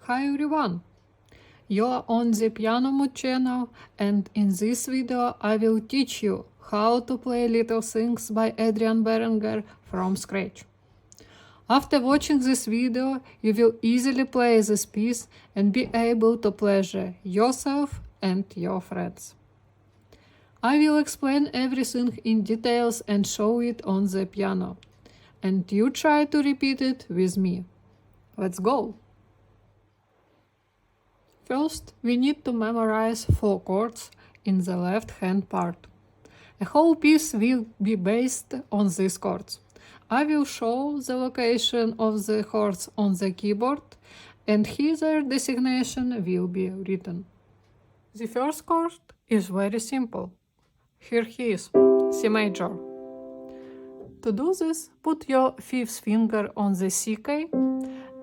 Hi everyone! You're on the Piano Mood channel, and in this video I will teach you how to play Little Things by Adrian Berenguer from scratch. After watching this video, you will easily play this piece and be able to pleasure yourself and your friends. I will explain everything in details and show it on the piano, and you try to repeat it with me. Let's go! First, we need to memorize 4 chords in the left hand part. A whole piece will be based on these chords. I will show the location of the chords on the keyboard, and here their designation will be written. The first chord is very simple. Here he is, C major. To do this, put your 5th finger on the C key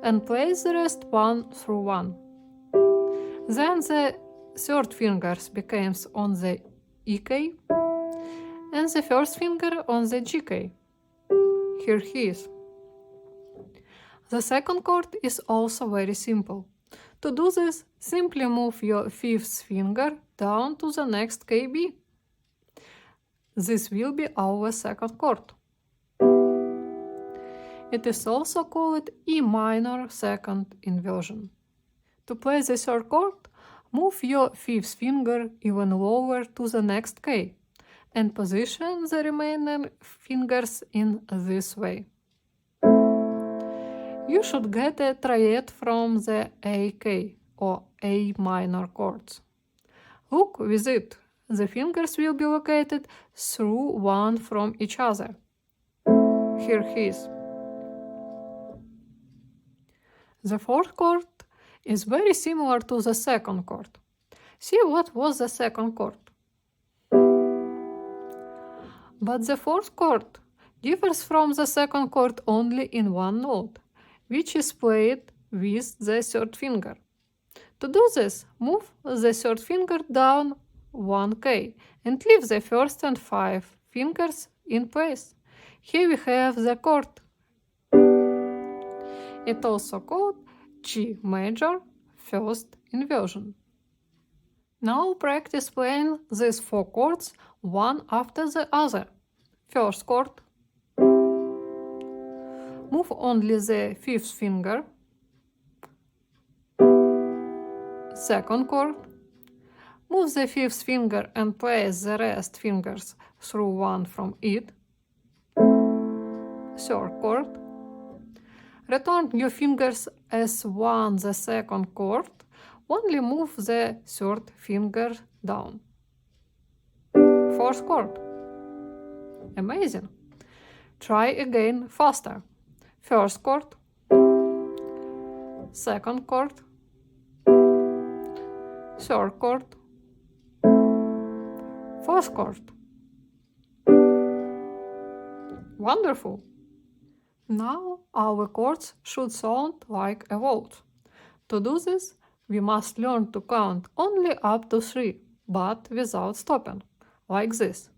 and place the rest one through one. Then the 3rd finger becomes on the E key and the 1st finger on the G key. Here he is. The 2nd chord is also very simple. To do this, simply move your 5th finger down to the next key B. This will be our 2nd chord. It is also called E minor 2nd inversion. To play the 3rd chord, move your 5th finger even lower to the next key and position the remaining fingers in this way. You should get a triad from the A key or A minor chords. Look with it. The fingers will be located through one from each other. Here he is. The 4th chord is very similar to the 2nd chord. See what was the 2nd chord. But the 4th chord differs from the 2nd chord only in one note, which is played with the 3rd finger. To do this, move the 3rd finger down 1 key and leave the 1st and 5 fingers in place. Here we have the chord. It also called G major 1st inversion. Now practice playing these 4 chords one after the other. 1st chord. Move only the 5th finger. 2nd chord. Move the 5th finger and place the rest fingers through one from it. 3rd chord. Return your fingers as one the 2nd chord, only move the 3rd finger down. 4th chord. Amazing! Try again faster. 1st chord, 2nd chord, 3rd chord, 4th chord. Wonderful! Now our chords should sound like a waltz. To do this, we must learn to count only up to 3, but without stopping, like this.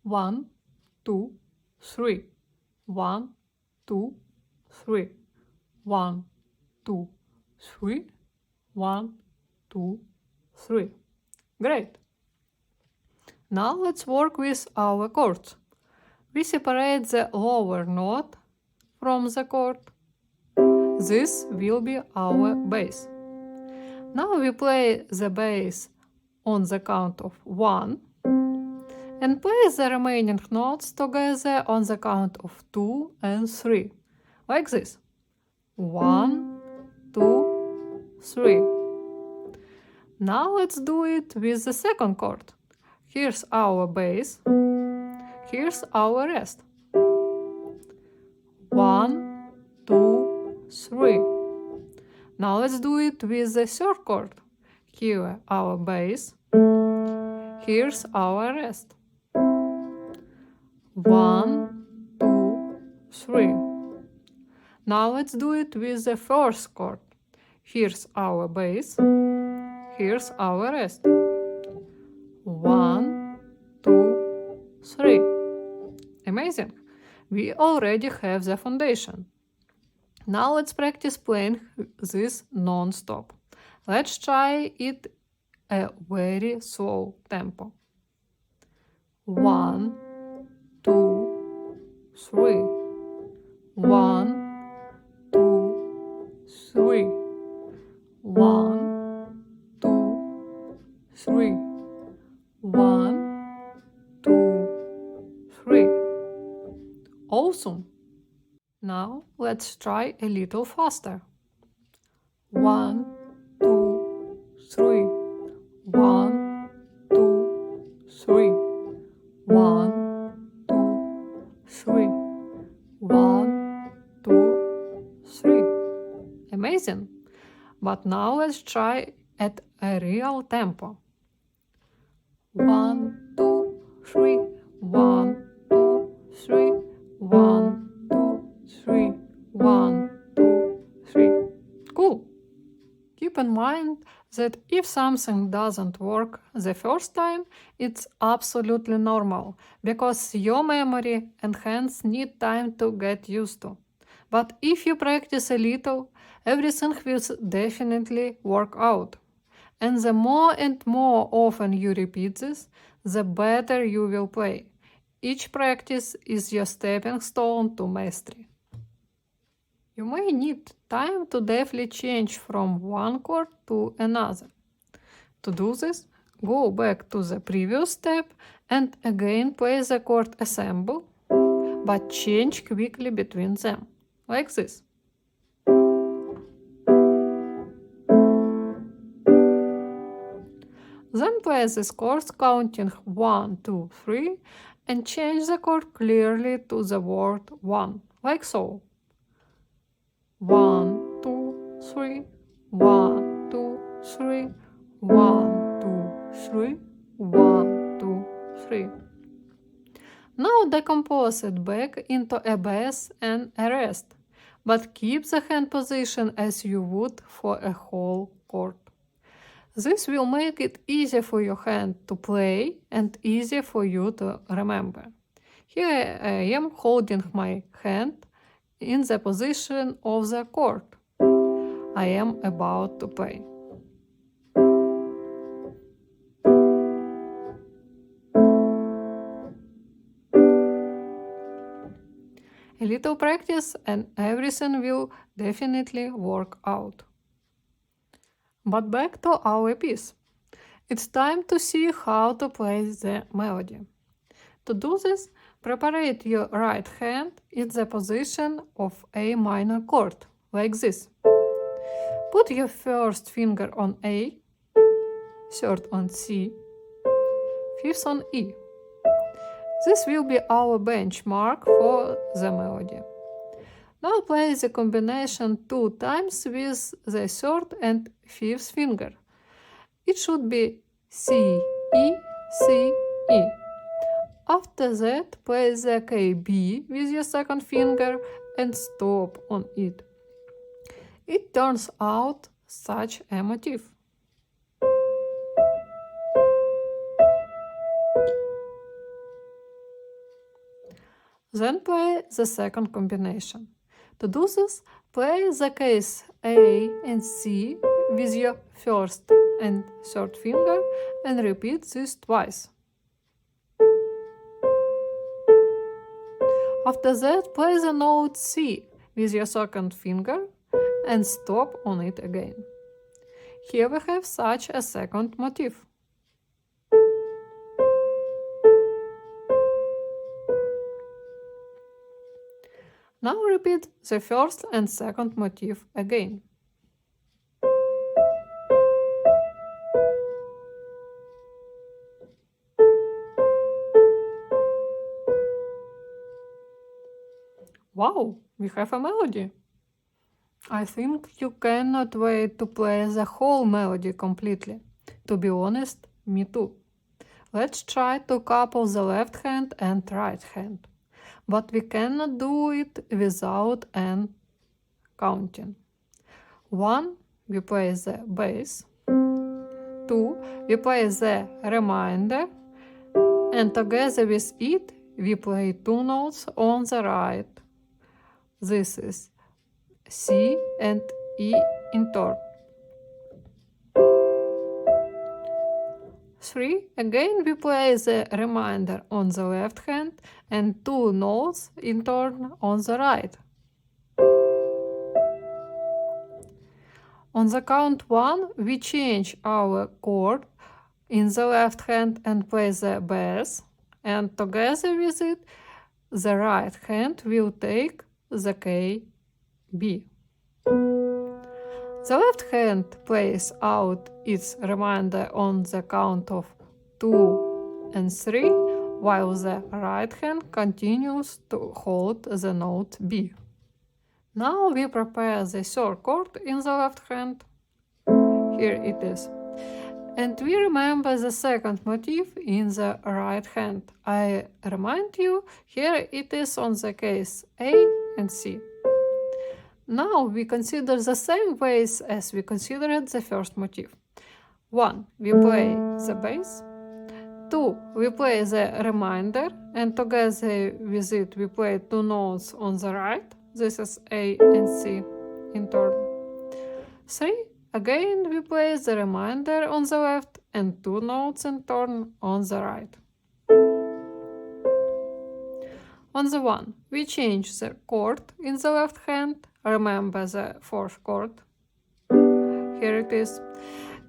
1, 2, 3. 1, 2, 3. 1, 2, 3. 1, 2, 3. Great! Now let's work with our chords. We separate the lower note from the chord. This will be our bass. Now we play the bass on the count of 1 and play the remaining notes together on the count of 2 and 3, like this. 1, 2, 3. Now let's do it with the 2nd chord. Here's our bass. Here's our rest. 1, 2, 3. Now let's do it with the 3rd chord. Here our bass. Here's our rest. 1, 2, 3. Now let's do it with the 1st chord. Here's our bass. Here's our rest. 1, 2, 3. Amazing! We already have the foundation. Now let's practice playing this non-stop. Let's try it a very slow tempo. 1, 2, 3. 1, 2, 3. 1, 2, 3. 1, 2, 3. Awesome! Now let's try a little faster. 1, 2, 3. 1, 2, 3. 1, 2, 3. 1, 2, 3. Amazing! But now let's try at a real tempo. 1, 2, 3. 1, 2, 3. 1, 2, 3. 1, 2, 3. Cool! Keep in mind that if something doesn't work the first time, it's absolutely normal, because your memory and hands need time to get used to. But if you practice a little, everything will definitely work out. And the more and more often you repeat this, the better you will play. Each practice is your stepping stone to mastery. You may need time to deftly change from one chord to another. To do this, go back to the previous step and again play the chord ensemble, but change quickly between them, like this. Then play these chords counting 1, 2, 3 and change the chord clearly to the word 1, like so. 1, 2, 3, 1, 2, 3, 1, 2, 3, 1, 2, 3. Now decompose it back into a bass and a rest, but keep the hand position as you would for a whole chord. This will make it easier for your hand to play and easier for you to remember. Here I am holding my hand in the position of the chord I am about to play. A little practice and everything will definitely work out. But back to our piece. It's time to see how to play the melody. To do this, prepare your right hand in the position of A minor chord, like this. Put your first finger on A, third on C, fifth on E. This will be our benchmark for the melody. Now play the combination 2 times with the third and fifth finger. It should be C, E, C, E. After that, play the KB with your second finger and stop on it. It turns out such a motif. Then play the second combination. To do this, play the case A and C with your first and third finger and repeat this twice. After that, play the note C with your second finger and stop on it again. Here we have such a second motif. Now repeat the first and second motif again. Wow, we have a melody! I think you cannot wait to play the whole melody completely. To be honest, me too. Let's try to couple the left hand and right hand. But we cannot do it without an counting. 1, we play the bass. 2, we play the remainder. And together with it, we play 2 notes on the right. This is C, and E in turn. 3. Again we play the remainder on the left hand and 2 notes in turn on the right. On the count 1 we change our chord in the left hand and play the bass, and together with it the right hand will take the K, B. The left hand plays out its remainder on the count of 2 and 3, while the right hand continues to hold the note B. Now we prepare the third chord in the left hand. Here it is. And we remember the second motif in the right hand. I remind you, here it is on the case A and C. Now we consider the same ways as we considered the first motif. 1. We play the bass. 2. We play the remainder, and together with it we play 2 notes on the right. This is A and C in turn. 3. Again we play the remainder on the left and 2 notes in turn on the right. On the 1, we change the chord in the left hand. Remember the fourth chord. Here it is.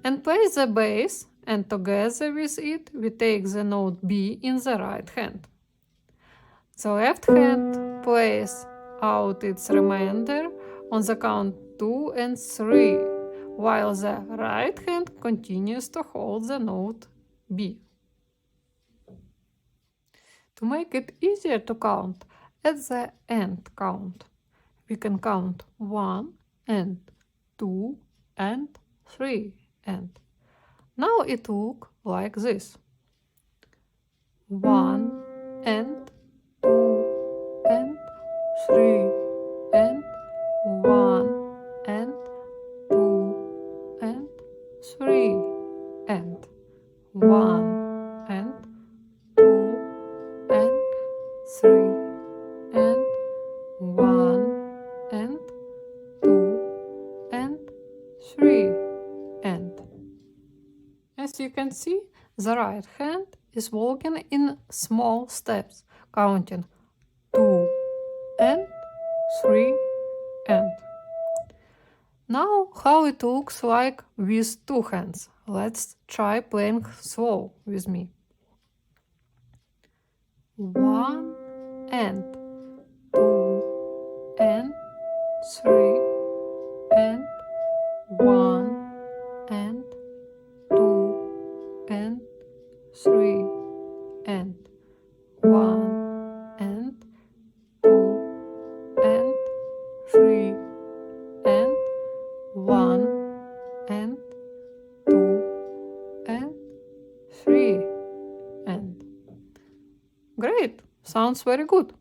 And play the bass, and together with it we take the note B in the right hand. The left hand plays out its remainder on the count 2 and 3, while the right hand continues to hold the note B. To make it easier to count, at the end count, we can count 1 and 2 and 3 and. Now it looks like this. 1 and 2 and 3 and 1 and 2 and 3 and 1 and 2 and 3 and 1 and 2 and 3 and. As you can see, the right hand is walking in small steps, counting 2 and 3 and. Now how it looks like with 2 hands. Let's try playing slow with me. 1 and 2 and 3 and 1 and 2 and 3 and 1 and 2 and 3 and 1 and 2 and 3 and. Great! Sounds very good.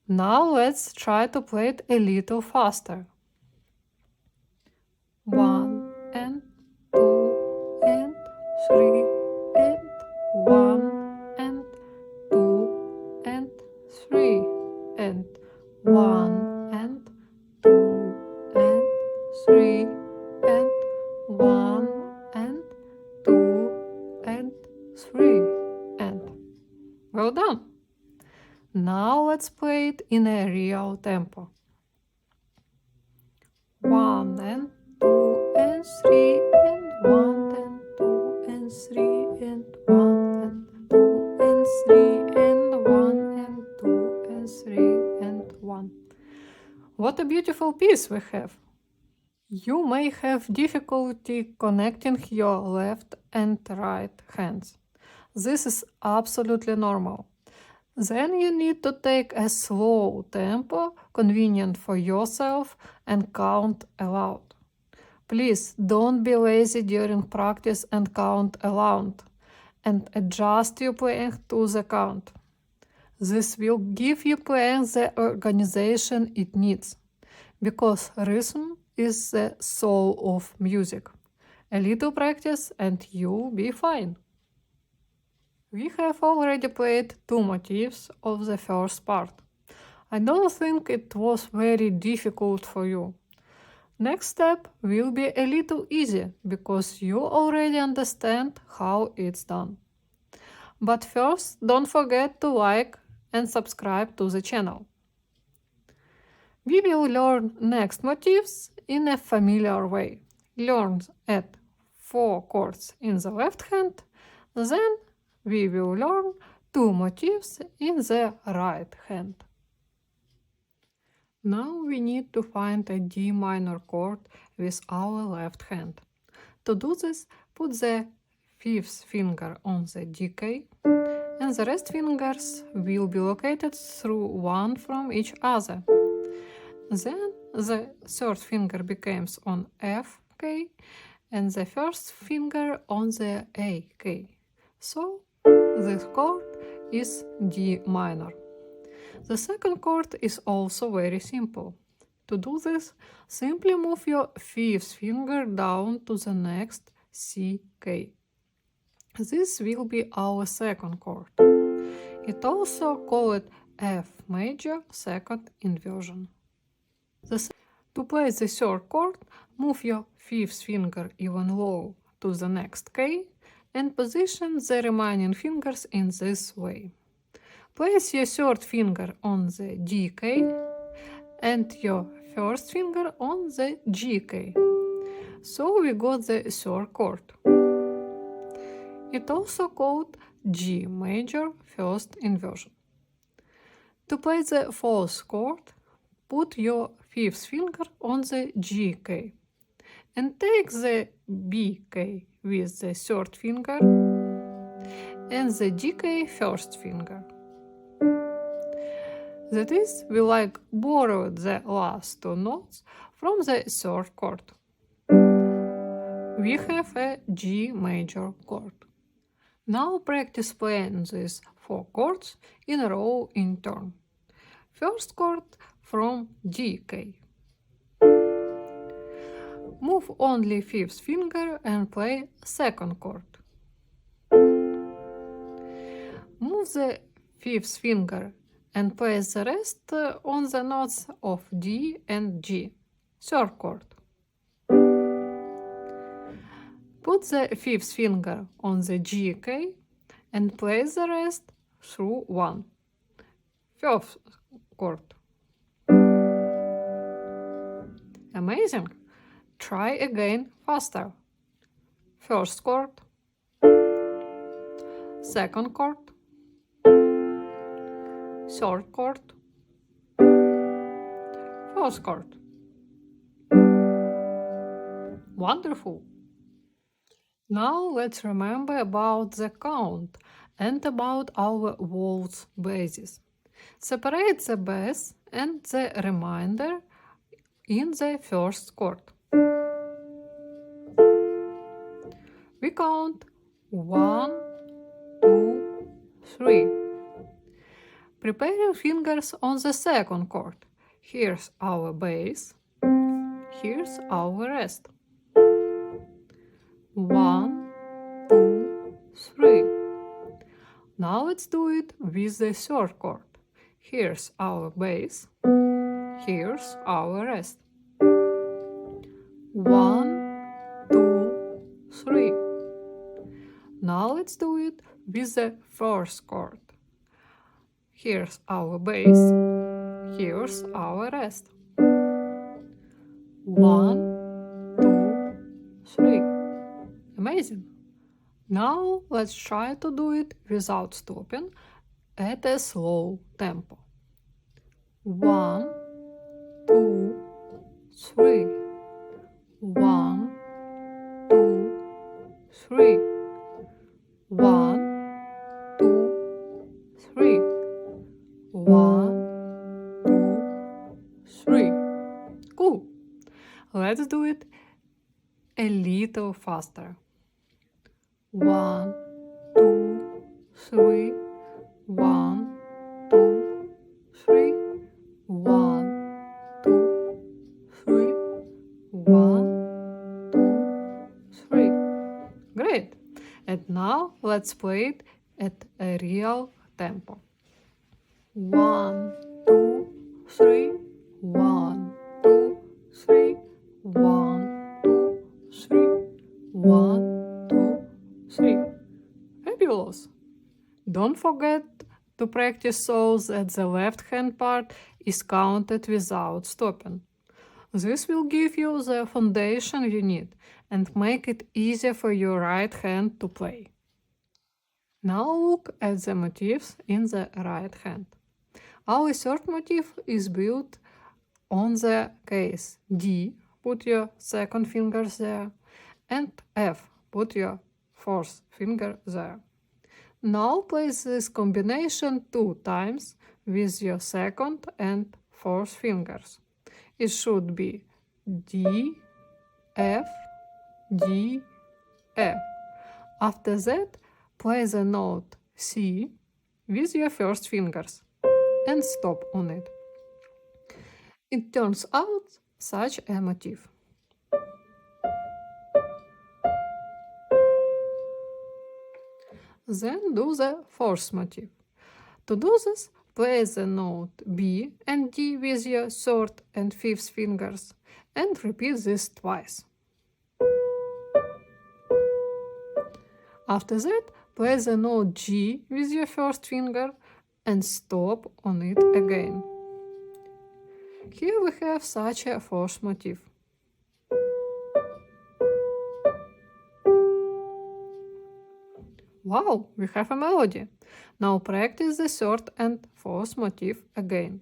Now let's try to play it a little faster. 1 and 2 and 3 and 1 and 2 and 3 and 1 and 2 and 3 and 1 and 2 and 3 and. Well done! Now let's play it in a real tempo. 1 and 2 and 3 and 1 and 2 and 3 and 1 and 2 and 3 and 1 and 2 and 3 and 1. What a beautiful piece we have! You may have difficulty connecting your left and right hands. This is absolutely normal. Then you need to take a slow tempo, convenient for yourself, and count aloud. Please don't be lazy during practice and count aloud, and adjust your playing to the count. This will give you playing the organization it needs, because rhythm is the soul of music. A little practice and you'll be fine. We have already played 2 motifs of the first part. I don't think it was very difficult for you. Next step will be a little easy because you already understand how it's done. But first, don't forget to like and subscribe to the channel. We will learn next motifs in a familiar way. Learn at 4 chords in the left hand, then we will learn 2 motifs in the right hand. Now we need to find a D minor chord with our left hand. To do this, put the 5th finger on the D key, and the rest fingers will be located through one from each other. Then the 3rd finger becomes on F key, and the 1st finger on the A key. So this chord is D minor. The 2nd chord is also very simple. To do this, simply move your 5th finger down to the next C key. This will be our 2nd chord. It also called F major 2nd inversion. To play the 3rd chord, move your 5th finger even low to the next key and position the remaining fingers in this way. Place your 3rd finger on the D key and your 1st finger on the G key. So we got the 3rd chord. It also called G major 1st inversion. To play the 4th chord, put your 5th finger on the G key and take the B key with the 3rd finger and the D key 1st finger. That is, we borrowed the last 2 notes from the 3rd chord. We have a G major chord. Now practice playing these 4 chords in a row in turn. 1st chord from D key. Move only 5th finger and play 2nd chord. Move the 5th finger and place the rest on the notes of D and G. 3rd chord. Put the 5th finger on the G key and place the rest through one. 4th chord. Amazing! Try again faster. 1st chord. 2nd chord. 3rd chord. 4th chord. Wonderful! Now let's remember about the count and about our waltz bases. Separate the bass and the remainder in the 1st chord. We count 1, 2, 3. Prepare your fingers on the 2nd chord. Here's our bass. Here's our rest. 1, 2, 3. Now let's do it with the 3rd chord. Here's our bass. Here's our rest. 1, 2, 3. Now let's do it with the 1st chord. Here's our bass. Here's our rest. 1, 2, 3. Amazing! Now let's try to do it without stopping at a slow tempo. 1, 2, 3. 1, 2, 3. 1, 2, 3. 1, 2, 3. Cool! Let's do it a little faster. 1, 2, 3. 1, 2, 3. 1, 2, 3. 1, 2, 3. Great! And now let's play it at a real tempo. 1, 2, 3, 1, 2, 3, 1, 2, 3, 1, 2, 3. Fabulous! Don't forget to practice so that the left hand part is counted without stopping. This will give you the foundation you need and make it easier for your right hand to play. Now look at the motifs in the right hand. Our third motif is built on the case D, put your second finger there, and F, put your fourth finger there. Now play this combination 2 times with your second and fourth fingers. It should be D, F, D, F. After that, play the note C with your first fingers and stop on it. It turns out such a motif. Then do the fourth motif. To do this, play the note B and D with your third and fifth fingers and repeat this twice. After that, play the note G with your first finger and stop on it again. Here we have such a fourth motif. Wow, we have a melody. Now practice the third and fourth motif again.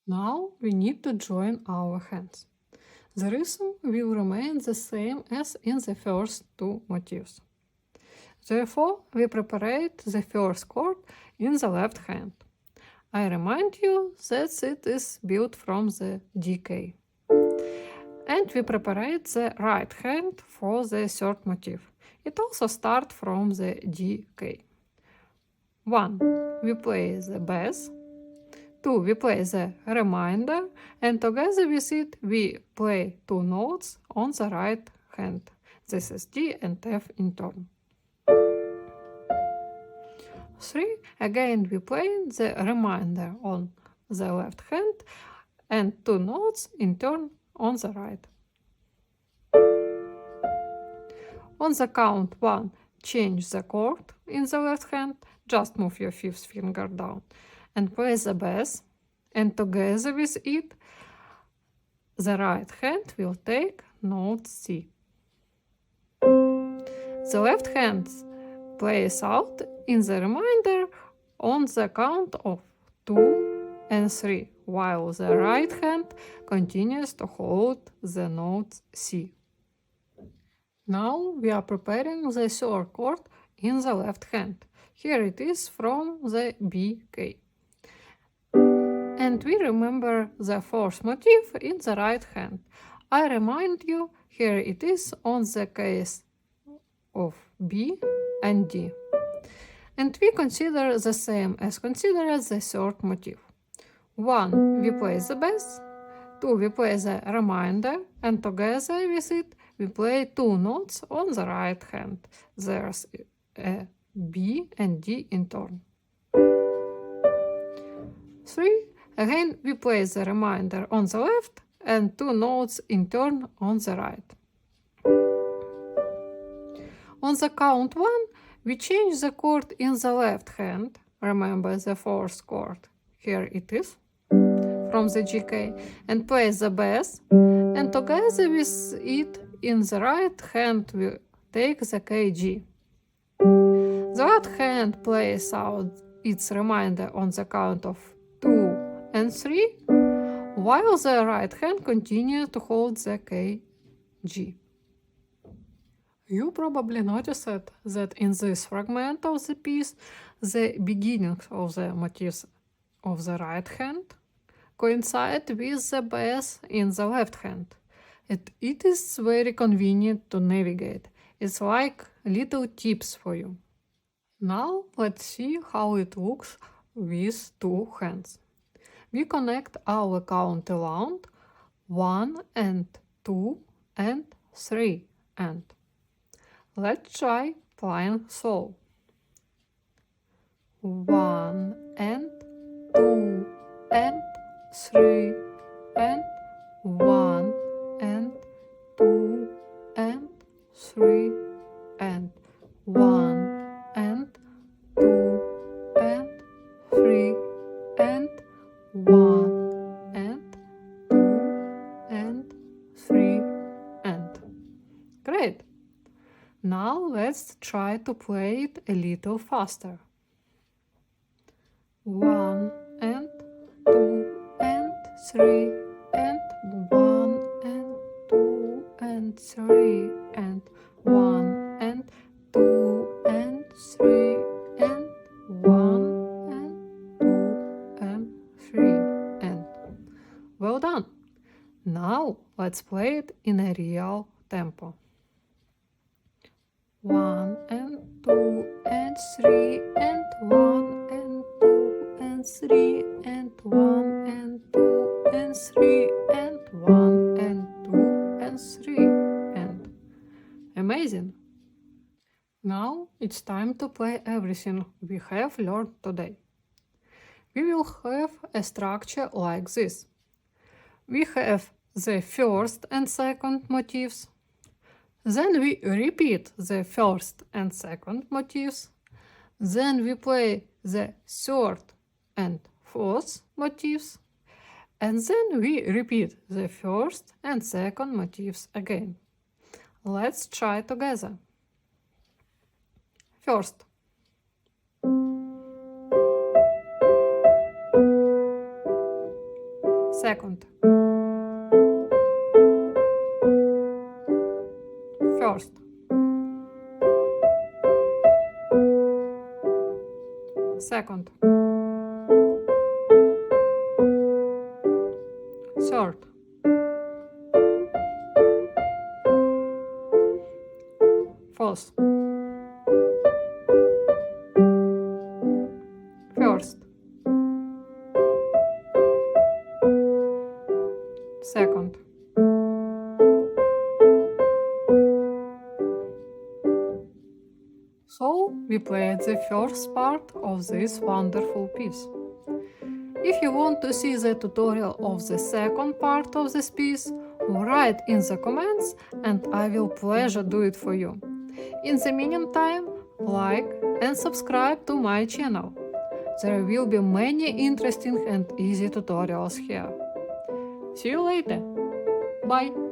Now we need to join our hands. The rhythm will remain the same as in the first two motifs. Therefore, we prepare the first chord in the left hand. I remind you that it is built from the D key. And we prepare the right hand for the third motif. It also starts from the D key. 1. We play the bass. 2. We play the remainder, and together with it we play 2 notes on the right hand. This is D and F in turn. 3. Again we play the remainder on the left hand and 2 notes in turn on the right. On the count 1, change the chord in the left hand, just move your fifth finger down and play the bass, and together with it the right hand will take note C. The left hand plays out in the remainder on the count of 2 and 3, while the right hand continues to hold the note C. Now we are preparing the third chord in the left hand. Here it is from the B key. And we remember the fourth motif in the right hand. I remind you, here it is on the case of B and D. And we consider the same as consider the third motif. 1. We play the bass. 2. We play the remainder, and together with it we play 2 notes on the right hand. There's a B and D in turn. 3. Again we play the remainder on the left and 2 notes in turn on the right. On the count 1, we change the chord in the left hand. Remember the fourth chord. Here it is, from the G key, and play the bass, and together with it in the right hand we take the key G. The right hand plays out its remainder on the count of 2 and 3, while the right hand continues to hold the key G. You probably noticed that in this fragment of the piece, the beginnings of the motifs of the right hand coincide with the bass in the left hand. It is very convenient to navigate. It's like little tips for you. Now let's see how it looks with 2 hands. We connect our counterwand 1 and 2 and 3 and. Let's try playing slow. 1 and 2 and 3 and 1 and 2 and 3 and 1 and 2 and 3 and 1 and 2 and 3 and. Great! Now let's try to play it a little faster. 1 and 2 and 3 and 1 and 2 and 3 and 1 and 2 and 3 and 1 and 2 and 3 and. Well done! Now let's play it in a real tempo. 1 and 2 and 3 and 1 and 2 and 3 and 1 and 2 and 3 and 1 and 2 and 3 and. Amazing! Now it's time to play everything we have learned today. We will have a structure like this. We have the first and second motifs. Then we repeat the first and second motifs. Then we play the third and fourth motifs. And then we repeat the first and second motifs again. Let's try together. First. Second. First. Second. Third. Fourth. First. Second. So we played the first part of this wonderful piece. If you want to see the tutorial of the second part of this piece, write in the comments and I will pleasure do it for you. In the meantime, like and subscribe to my channel. There will be many interesting and easy tutorials here. See you later. Bye.